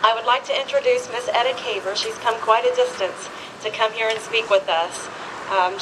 I would like to introduce Miss Etta Caver. She's come quite a distance to come here and speak with us.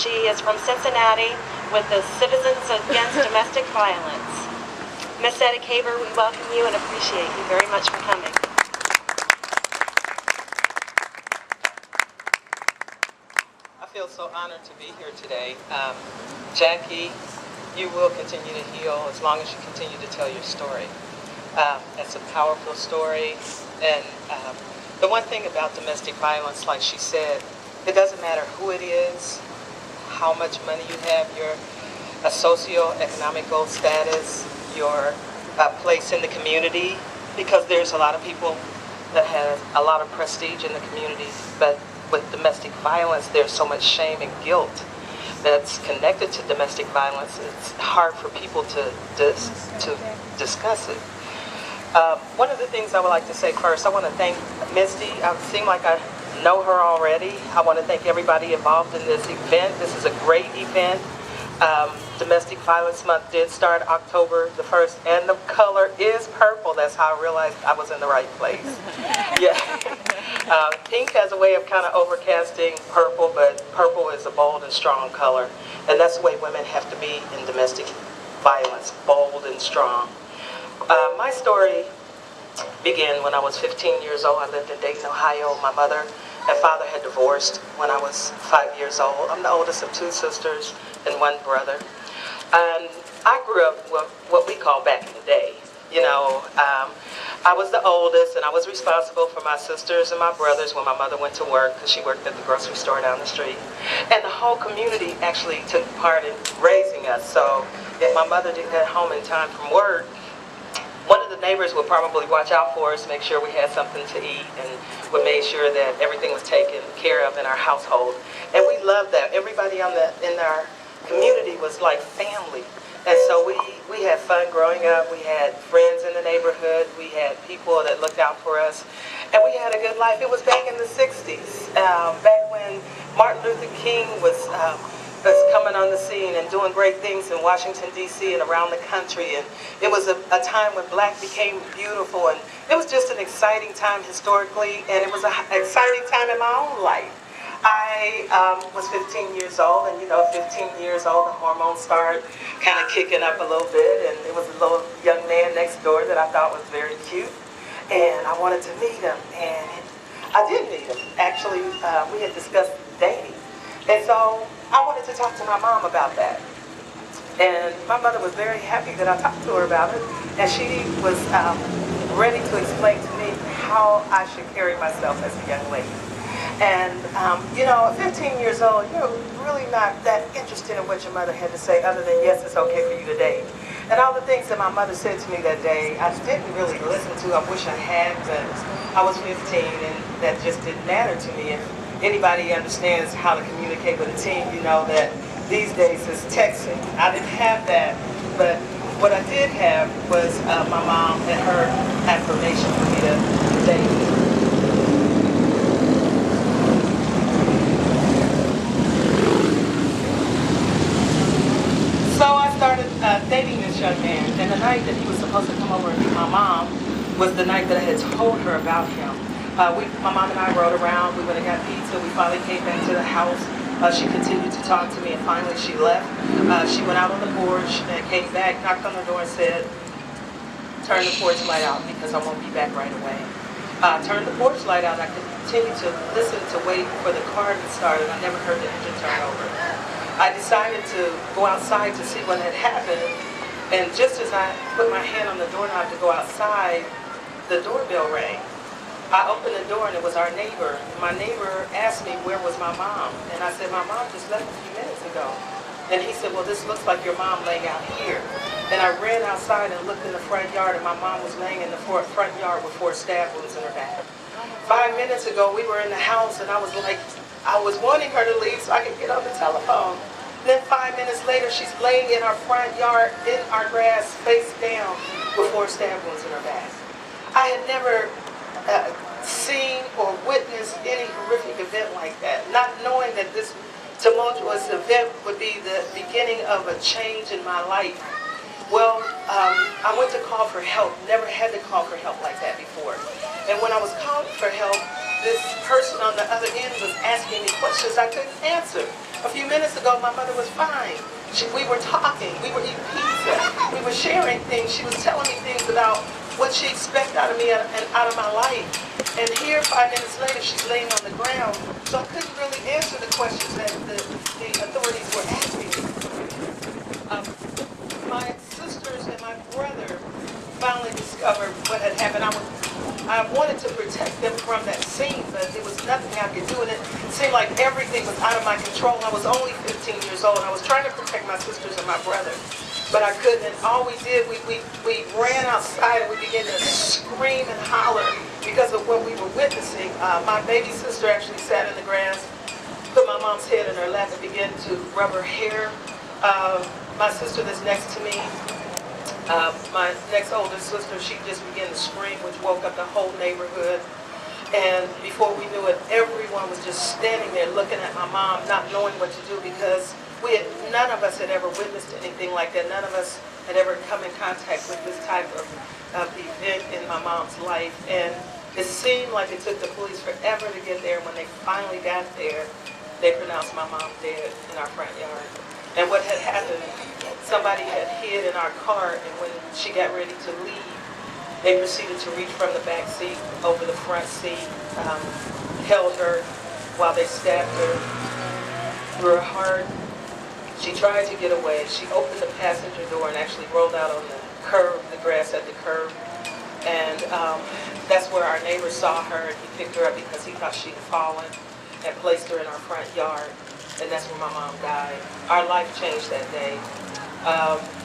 She is from Cincinnati with the Citizens Against Domestic Violence. Miss Etta Caver, we welcome you and appreciate you very much for coming. I feel so honored to be here today. Jackie, you will continue to heal as long as you continue to tell your story. It's a powerful story, and the one thing about domestic violence, like she said, it doesn't matter who it is, how much money you have, your socioeconomic status, your place in the community, because there's a lot of people that have a lot of prestige in the community, but with domestic violence, there's so much shame and guilt that's connected to domestic violence. It's hard for people to discuss it. One of the things I would like to say first, I want to thank Misty. It seems like I know her already. I want to thank everybody involved in this event. This is a great event. Domestic Violence Month did start October the 1st, and the color is purple. That's how I realized I was in the right place. Yeah. Pink has a way of kind of overcasting purple, but purple is a bold and strong color. And that's the way women have to be in domestic violence, bold and strong. My story began when I was 15 years old. I lived in Dayton, Ohio. My mother and father had divorced when I was 5 years old. I'm the oldest of two sisters and one brother. And I grew up with what we call back in the day. You know, I was the oldest, and I was responsible for my sisters and my brothers when my mother went to work, because she worked at the grocery store down the street. And the whole community actually took part in raising us. So if my mother didn't get home in time from work, one of the neighbors would probably watch out for us, make sure we had something to eat, and would make sure that everything was taken care of in our household. And we loved that. Everybody in our community was like family. And so we had fun growing up. We had friends in the neighborhood. We had people that looked out for us. And we had a good life. It was back in the 60s, back when Martin Luther King was coming on the scene and doing great things in Washington, D.C. and around the country. And it was a time when black became beautiful. And it was just an exciting time historically. And it was an exciting time in my own life. I was 15 years old, and 15 years old, the hormones started kind of kicking up a little bit, and it was a little young man next door that I thought was very cute, and I wanted to meet him, and I did meet him. Actually, we had discussed dating, and so I wanted to talk to my mom about that, and my mother was very happy that I talked to her about it, and she was ready to explain to me how I should carry myself as a young lady. And, 15 years old, you're really not that interested in what your mother had to say other than, yes, it's okay for you to date. And all the things that my mother said to me that day, I didn't really listen to. I wish I had, but I was 15, and that just didn't matter to me. If anybody understands how to communicate with a teen, you know that these days it's texting. I didn't have that, but what I did have was my mom and her affirmation for me to date. So I started dating this young man, and the night that he was supposed to come over and meet my mom was the night that I had told her about him. My mom and I rode around, we went and got pizza, we finally came back to the house. She continued to talk to me, and finally she left. She went out on the porch and came back, knocked on the door and said, turn the porch light out because I won't be back right away. Turned the porch light out, and I continued to listen to wait for the car to start, and I never heard the engine turn over. I decided to go outside to see what had happened, and just as I put my hand on the doorknob to go outside, the doorbell rang. I opened the door, and it was our neighbor. My neighbor asked me where was my mom, and I said, my mom just left a few minutes ago. And he said, well, this looks like your mom laying out here. And I ran outside and looked in the front yard, and my mom was laying in the front yard with 4 stab wounds in her back. 5 minutes ago, we were in the house, and I was wanting her to leave so I could get on the telephone. Then 5 minutes later, she's laying in our front yard, in our grass, face down, with 4 stab wounds in her back. I had never seen or witnessed any horrific event like that, not knowing that this tumultuous event would be the beginning of a change in my life. Well, I went to call for help, never had to call for help like that before. And when I was calling for help, this person on the other end was asking me questions I couldn't answer. A few minutes ago, my mother was fine. We were talking, we were eating pizza, we were sharing things. She was telling me things about what she expected out of me and out of my life. And here, 5 minutes later, she's laying on the ground. So I couldn't really answer the questions that the authorities were asking me. My sisters and my brother finally discovered what had happened. I wanted to protect them from that scene, but there was nothing I could do, and it seemed like everything was out of my control. I was only 15 years old, and I was trying to protect my sisters and my brother, but I couldn't. And all we did, we ran outside and we began to scream and holler because of what we were witnessing. My baby sister actually sat in the grass, put my mom's head in her lap, and began to rub her hair. My sister that's next to me, my next oldest sister, she just began to scream, which woke up the whole neighborhood. And before we knew it, everyone was just standing there looking at my mom, not knowing what to do, because none of us had ever witnessed anything like that. None of us had ever come in contact with this type of event in my mom's life. And it seemed like it took the police forever to get there. When they finally got there, they pronounced my mom dead in our front yard. And what had happened, somebody had hid in our car, and when she got ready to leave, they proceeded to reach from the back seat over the front seat, held her while they stabbed her through her heart. She tried to get away. She opened the passenger door and actually rolled out on the curb, the grass at the curb. And that's where our neighbor saw her, and he picked her up because he thought she'd fallen, and placed her in our front yard. And that's where my mom died. Our life changed that day.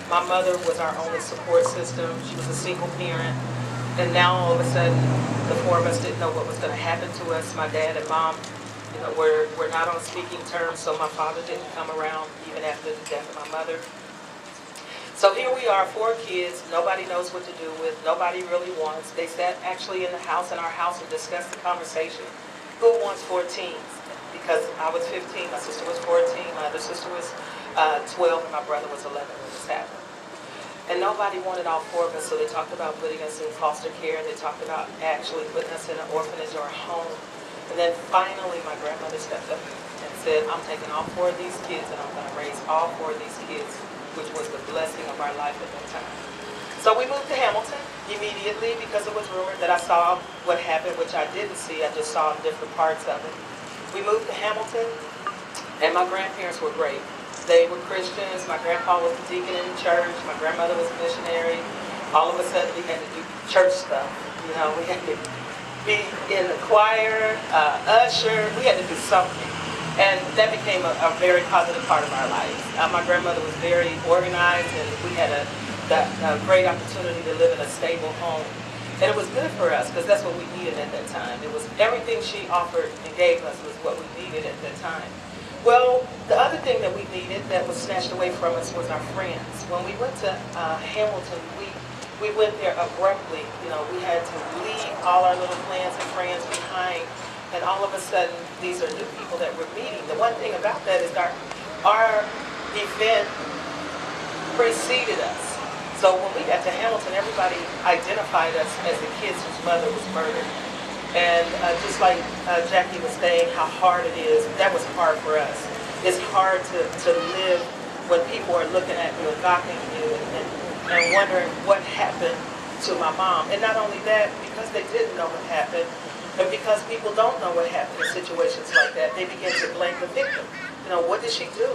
My mother was our only support system. She was a single parent. And now all of a sudden, the four of us didn't know what was going to happen to us. My dad and mom, we're not on speaking terms, so my father didn't come around even after the death of my mother. So here we are, 4 kids. Nobody knows what to do with. Nobody really wants. They sat actually in our house and discussed the conversation. Who wants 4 teens? Because I was 15, my sister was 14, my other sister was 12, and my brother was 11 when this happened. And nobody wanted all 4 of us, so they talked about putting us in foster care. They talked about actually putting us in an orphanage or a home. And then finally, my grandmother stepped up and said, I'm taking all 4 of these kids, and I'm going to raise all 4 of these kids, which was the blessing of our life at that time. So we moved to Hamilton immediately because it was rumored that I saw what happened, which I didn't see. I just saw different parts of it. We moved to Hamilton, and my grandparents were great. They were Christians. My grandpa was a deacon in the church. My grandmother was a missionary. All of a sudden, we had to do church stuff. We had to be in the choir, usher. We had to do something. And that became a very positive part of our lives. My grandmother was very organized, and we had a great opportunity to live in a stable home. And it was good for us because that's what we needed at that time. It was everything she offered and gave us was what we needed at that time. Well, the other thing that we needed that was snatched away from us was our friends. When we went to Hamilton, we went there abruptly. We had to leave all our little plans and friends behind. And all of a sudden, these are new people that we're meeting. The one thing about that is our event preceded us. So when we got to Hamilton, everybody identified us as the kids whose mother was murdered. And just like Jackie was saying, how hard it is, that was hard for us. It's hard to live when people are looking at you and gawking at you and wondering what happened to my mom. And not only that, because they didn't know what happened, but because people don't know what happened in situations like that, they begin to blame the victim. What did she do?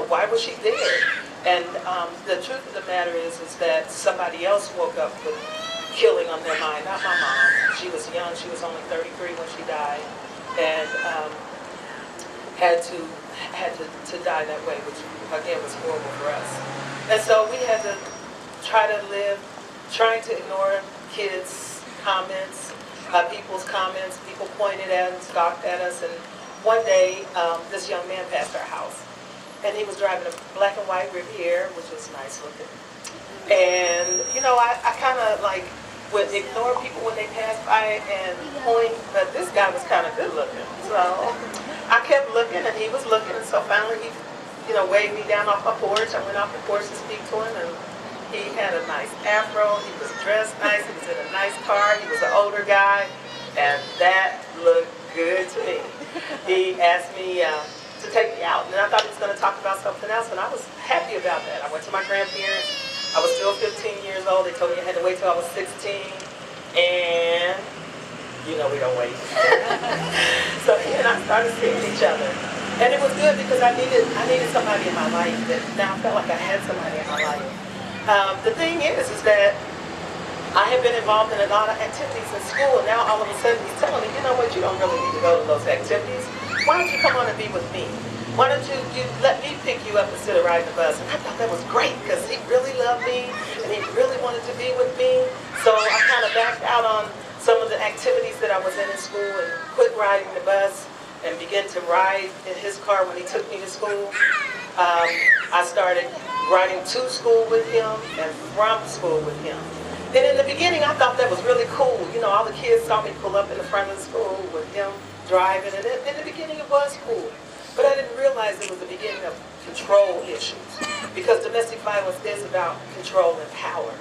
Why was she there? And the truth of the matter is that somebody else woke up with killing on their mind, not my mom. She was young. She was only 33 when she died, and had to die that way, which again was horrible for us. And so we had to try to live, trying to ignore kids' comments, people's comments. People pointed at and scoffed at us. And one day, this young man passed our house. And he was driving a black and white Riviera, which was nice looking. And, I kind of would ignore people when they passed by and point, but this guy was kind of good looking. So I kept looking, and he was looking, and so finally he, waved me down off my porch. I went off the porch to speak to him, and He had a nice afro. He was dressed nice. He was in a nice car. He was an older guy, and that looked good to me. He asked me to take me out, and I thought he was going to talk about something else, and I was happy about that. I went to my grandparents. I was still 15 years old. They told me I had to wait till I was 16, and you know we don't wait. So he and I started seeing each other. And it was good because I needed somebody in my life that now I felt like I had somebody in my life. The thing is that I had been involved in a lot of activities in school, and now all of a sudden he's telling me, you know what, you don't really need to go to those activities. Why don't you come on and be with me? Why don't you let me pick you up instead of riding the bus? And I thought that was great because he really loved me and he really wanted to be with me. So I kind of backed out on some of the activities that I was in school and quit riding the bus and began to ride in his car when he took me to school. I started riding to school with him and from school with him. And in the beginning, I thought that was really cool. You know, all the kids saw me pull up in the front of the school with him driving, and in the beginning it was cool. But I didn't realize it was the beginning of control issues, because domestic violence is about control and power.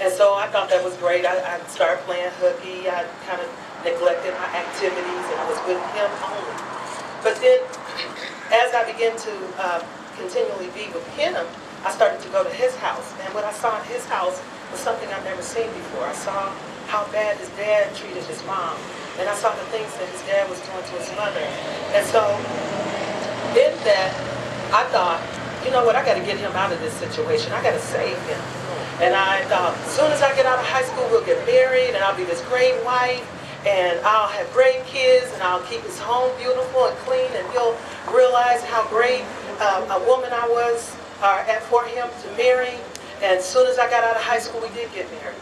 And so I thought that was great. I started playing hooky. I kind of neglected my activities, and I was with him only. But then, as I began to continually be with him, I started to go to his house. And what I saw in his house was something I'd never seen before. I saw how bad his dad treated his mom. And I saw the things that his dad was doing to his mother. And so, in that, I thought, you know what, I got to get him out of this situation. I got to save him. And I thought, as soon as I get out of high school, we'll get married, and I'll be this great wife, and I'll have great kids, and I'll keep his home beautiful and clean, and he'll realize how great a woman I was for him to marry. And as soon as I got out of high school, we did get married.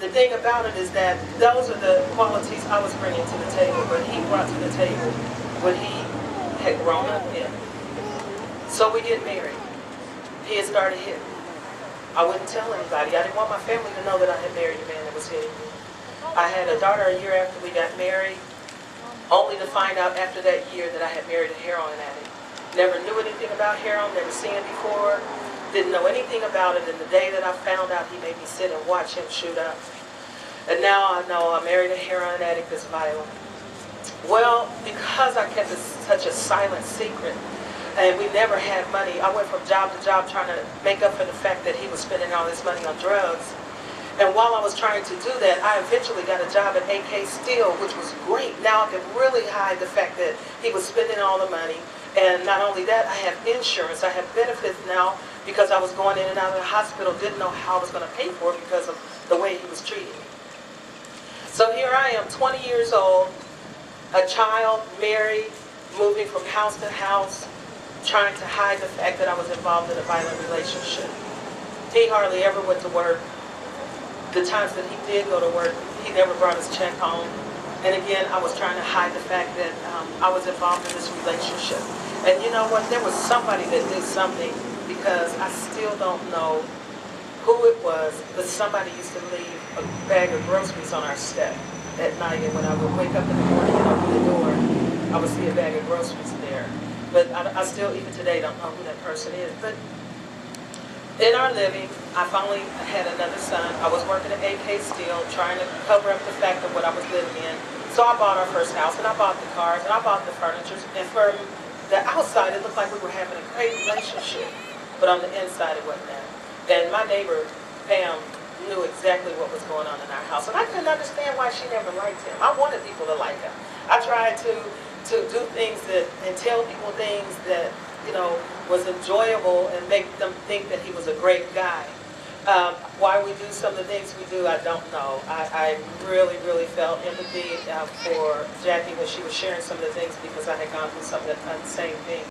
The thing about it is that those are the qualities I was bringing to the table, but he brought to the table what he had grown up in. So we get married. He had started hitting me. I wouldn't tell anybody. I didn't want my family to know that I had married a man that was hitting me. I had a daughter a year after we got married, only to find out after that year that I had married a heroin addict. Never knew anything about heroin, never seen it before, didn't know anything about it, and the day that I found out, he made me sit and watch him shoot up. And now I know I married a heroin addict that's violent. Well, because I kept such a silent secret, and we never had money, I went from job to job trying to make up for the fact that he was spending all his money on drugs. And while I was trying to do that, I eventually got a job at AK Steel, which was great. Now I could really hide the fact that he was spending all the money. And not only that, I have insurance. I have benefits now because I was going in and out of the hospital, didn't know how I was going to pay for it because of the way he was treating me. So here I am, 20 years old, a child, married, moving from house to house, trying to hide the fact that I was involved in a violent relationship. He hardly ever went to work. The times that he did go to work, he never brought his check home. And again, I was trying to hide the fact that I was involved in this relationship. And you know what? There was somebody that did something, because I still don't know who it was, but somebody used to leave a bag of groceries on our step at night. And when I would wake up in the morning and open the door, I would see a bag of groceries there. But I still, even today, don't know who that person is. But in our living, I finally had another son. I was working at AK Steel, trying to cover up the fact of what I was living in. So I bought our first house, and I bought the cars, and I bought the furniture. And from the outside, it looked like we were having a great relationship. But on the inside, it wasn't that. And my neighbor, Pam, knew exactly what was going on in our house. And I couldn't understand why she never liked him. I wanted people to like him. I tried to do things and tell people things that, you know, was enjoyable and make them think that he was a great guy. Why we do some of the things we do, I don't know. I really, really felt empathy for Jackie when she was sharing some of the things, because I had gone through some of the same things.